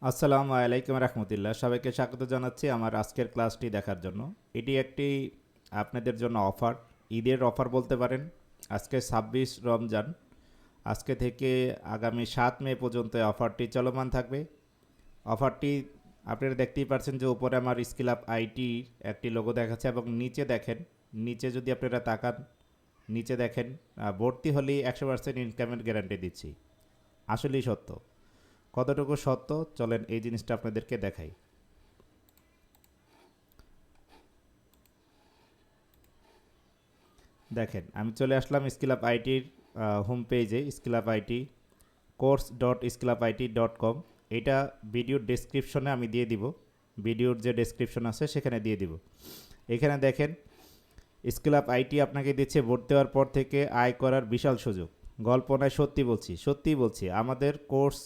আসসালামু আলাইকুম রহমতুল্লাহ, সবাইকে স্বাগত জানাচ্ছি আমার আজকের ক্লাসটি দেখার জন্য। এটি একটি আপনাদের জন্য অফার, ঈদের অফার বলতে পারেন। আজকে 26 রমজান, আজকে থেকে আগামী 7 মে পর্যন্ত এই অফারটি চলমান থাকবে। অফারটি আপনারা দেখতেই পাচ্ছেন যে উপরে আমার স্কিল আপ আইটির একটি লোগো দেখাচ্ছে এবং নিচে দেখেন, নিচে যদি আপনারা তাকান, নিচে দেখেন ভর্তি হলেই 100% ইনকামের গ্যারান্টি দিচ্ছি। আসলেই সত্য। কতটুকু সত্য চলেন এই জিনিসটা আপনাদেরকে দেখাই। দেখেন, আমি চলে আসলাম স্কিল আপ আইটির হোম পেজে, স্কিল আপ আইটি course.skillup.it.com। এটা ভিডিওর ডেসক্রিপশনে আমি দিয়ে দিব, ভিডিওর যে ডেসক্রিপশন আছে সেখানে দিয়ে দিব। এখানে দেখেন স্কিল আপ আইটি আপনাকে দিচ্ছে ভর্তি হওয়ার পর থেকে আয় করার বিশাল সুযোগ। গল্প নয়, সত্যিই বলছি আমাদের কোর্স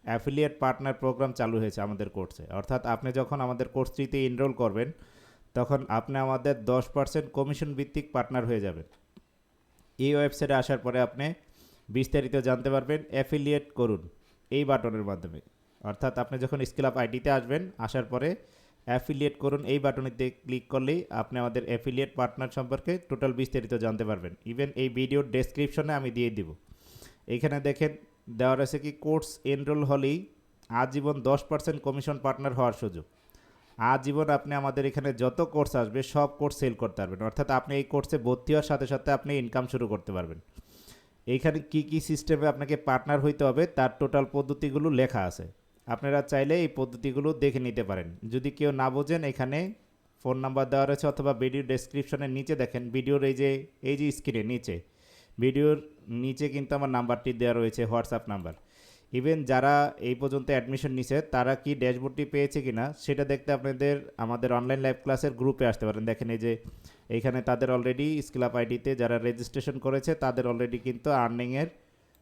অ্যাফিলিয়েট পার্টনার প্রোগ্রাম চালু হয়েছে আমাদের কোর্সে। অর্থাৎ আপনি যখন আমাদের কোর্সটিতে এনরোল করবেন তখন আপনি আমাদের 10% কমিশন ভিত্তিক পার্টনার হয়ে যাবেন। এই ওয়েবসাইটে আসার পরে আপনি বিস্তারিত জানতে পারবেন অ্যাফিলিয়েট করুন এই বাটনের মাধ্যমে। অর্থাৎ আপনি যখন স্কিল আপ আইটিতে আসবেন, আসার পরে অ্যাফিলিয়েট করুন এই বাটনেতে ক্লিক করলেই আপনি আমাদের অ্যাফিলিয়েট পার্টনার সম্পর্কে টোটাল বিস্তারিত জানতে পারবেন। ইভেন এই ভিডিওর ডেসক্রিপশনে আমি দিয়ে দিব। এইখানে দেখেন দেওয়া রয়েছে কি, কোর্স এনরোল হলেই আজীবন 10% কমিশন পার্টনার হওয়ার সুযোগ। আজীবন আপনি আমাদের এখানে যত কোর্স আসবে সব কোর্স সেল করতে পারবেন। অর্থাৎ আপনি এই কোর্সে ভর্তি হওয়ার সাথে সাথে আপনি ইনকাম শুরু করতে পারবেন। এইখানে কি সিস্টেমে আপনাকে পার্টনার হইতে হবে তার টোটাল পদ্ধতিগুলো লেখা আছে। আপনারা চাইলে এই পদ্ধতিগুলো দেখে নিতে পারেন। যদি কেউ না বোঝেন, এখানে ফোন নাম্বার দেওয়া রয়েছে, অথবা ভিডিও ডেসক্রিপশনের নিচে দেখেন, ভিডিওর এই যে স্ক্রিনে নিচে, ভিডিওর নিচে কিন্তু আমার নাম্বারটি দেওয়া রয়েছে, হোয়াটসঅ্যাপ নাম্বার। ইভেন যারা এই পর্যন্ত অ্যাডমিশন নিছে তারা কি ড্যাশবোর্ডটি পেয়েছে কিনা সেটা দেখতে আপনাদের আমাদের অনলাইন লাইভ ক্লাসের গ্রুপে আসতে পারেন। দেখেন এই যে এইখানে তাদের অলরেডি স্কিল আপ আইডিতে যারা রেজিস্ট্রেশন করেছে তাদের অলরেডি কিন্তু আর্নিংয়ের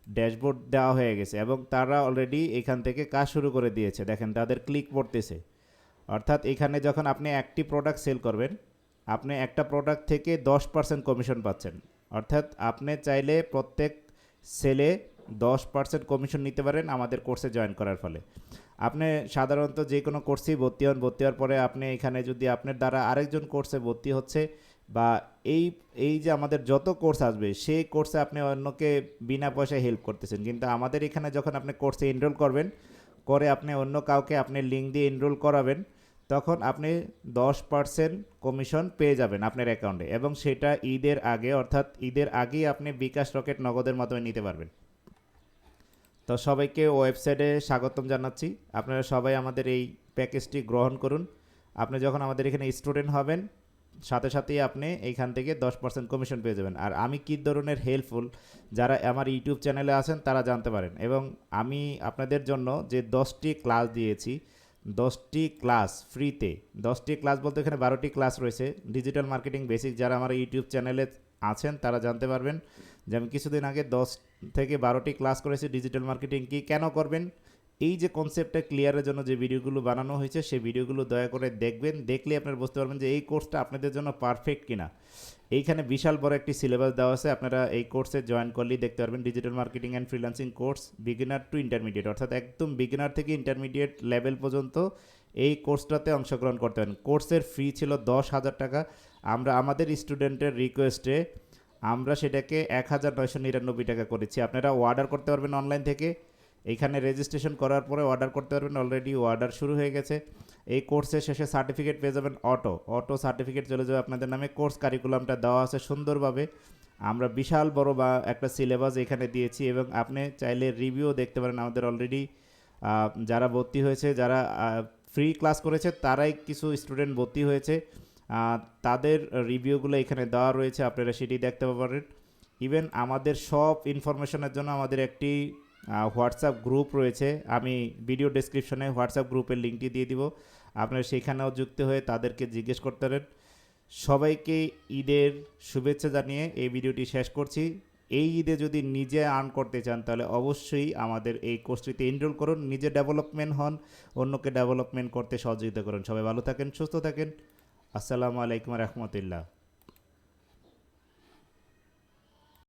ড্যাশবোর্ড দেওয়া হয়ে গেছে এবং তারা অলরেডি এখান থেকে কাজ শুরু করে দিয়েছে। দেখেন তাদের ক্লিক পড়তেছে। অর্থাৎ এখানে যখন আপনি একটি প্রোডাক্ট সেল করবেন, আপনি একটা প্রোডাক্ট থেকে 10% কমিশন পাচ্ছেন। অর্থাৎ আপনি চাইলে প্রত্যেক সেলে 10% কমিশন নিতে পারেন আমাদের কোর্সে জয়েন করার ফলে। আপনি সাধারণত যে কোনো কোর্সেই ভর্তি হন, ভর্তি হওয়ার পরে আপনি এখানে যদি আপনার দ্বারা আরেকজন কোর্সে ভর্তি হচ্ছে বা এই এই যে আমাদের যত কোর্স আসবে সেই কোর্সে আপনি অন্যকে বিনা পয়সায় হেল্প করতেছেন, কিন্তু আমাদের এখানে যখন আপনি কোর্সে এনরোল করবেন, করে আপনি অন্য কাউকে আপনি লিঙ্ক দিয়ে এনরোল করাবেন, তখন আপনি 10% কমিশন পেয়ে যাবেন আপনার অ্যাকাউন্টে, এবং সেটা ঈদের আগে, অর্থাৎ ঈদের আগেই আপনি বিকাশ রকেট নগদের মাধ্যমে নিতে পারবেন। তো সবাইকে ওয়েবসাইটে স্বাগতম জানাচ্ছি। আপনারা সবাই আমাদের এই প্যাকেজটি গ্রহণ করুন। আপনি যখন আমাদের এখানে স্টুডেন্ট হবেন, সাথে সাথেই আপনি এইখান থেকে 10% কমিশন পেয়ে যাবেন। আর আমি কী ধরনের হেল্পফুল, যারা আমার ইউটিউব চ্যানেলে আছেন তারা জানতে পারেন। এবং আমি আপনাদের জন্য যে 10টি ক্লাস দিয়েছি, 10টি ক্লাস ফ্রিতে, 10টি ক্লাস বলতে এখানে 12টি ক্লাস রয়েছে ডিজিটাল মার্কেটিং বেসিক। যারা আমার ইউটিউব চ্যানেলে আছেন তারা জানতে পারবেন যে আমি কিছুদিন আগে 10 থেকে 12টি ক্লাস করেছি ডিজিটাল মার্কেটিং কি কেন করবেন, এই যে কনসেপ্টটা ক্লিয়ারের জন্য যে ভিডিওগুলো বানানো হয়েছে সেই ভিডিওগুলো দয়া করে দেখবেন। দেখলে আপনারা বুঝতে পারবেন যে এই কোর্সটা আপনাদের জন্য পারফেক্ট কিনা। এইখানে বিশাল বড় একটি সিলেবাস দেওয়া আছে, আপনারা এই কোর্সে জয়েন করলেই দেখতে পারবেন। Digital marketing and freelancing course, beginner two intermediate, অর্থাৎ একদম বিগিনার থেকে ইন্টারমিডিয়েট লেভেল পর্যন্ত এই কোর্সটাতে অংশগ্রহণ করতে পারেন। কোর্সের ফি ছিল 10,000 টাকা। আমরা আমাদের স্টুডেন্টের রিকোয়েস্টে আমরা সেটাকে 1,999 টাকা করেছি। আপনারা অর্ডার করতে পারবেন অনলাইন থেকে, এইখানে রেজিস্ট্রেশন করার পরে অর্ডার করতে পারবেন। অলরেডি অর্ডার শুরু হয়ে গেছে। এই কোর্সের শেষে সার্টিফিকেট পেয়ে যাবেন, অটো সার্টিফিকেট চলে যাবে আপনাদের নামে। কোর্স কারিকুলামটা দেওয়া আছে সুন্দরভাবে। আমরা বিশাল বড় বা একটা সিলেবাস এখানে দিয়েছি, এবং আপনি চাইলে রিভিউ দেখতে পারেন। আমাদের অলরেডি যারা ভর্তি হয়েছে, যারা ফ্রি ক্লাস করেছে, তারাই কিছু স্টুডেন্ট ভর্তি হয়েছে, তাদের রিভিউগুলো এখানে দেওয়া রয়েছে, আপনারা সেটি দেখতে পারেন। ইভেন আমাদের সব ইনফরমেশনের জন্য আমাদের একটি হোয়াটসঅ্যাপ গ্রুপ রয়েছে। আমি ভিডিও ডেসক্রিপশনে হোয়াটসঅ্যাপ গ্রুপের লিঙ্কটি দিয়ে দিব, আপনারা সেখানেও যুক্ত হয়ে তাদেরকে জিজ্ঞেস করতে পারেন। সবাইকে ঈদের শুভেচ্ছা জানিয়ে এই ভিডিওটি শেষ করছি। এই ঈদে যদি নিজে আর্ন করতে চান তাহলে অবশ্যই আমাদের এই কোর্সটিতে এনরোল করুন, নিজে ডেভেলপমেন্ট হন, অন্যকে ডেভেলপমেন্ট করতে সহযোগিতা করুন। সবাই ভালো থাকেন, সুস্থ থাকেন। আসসালামু আলাইকুম রহমতুল্লাহ।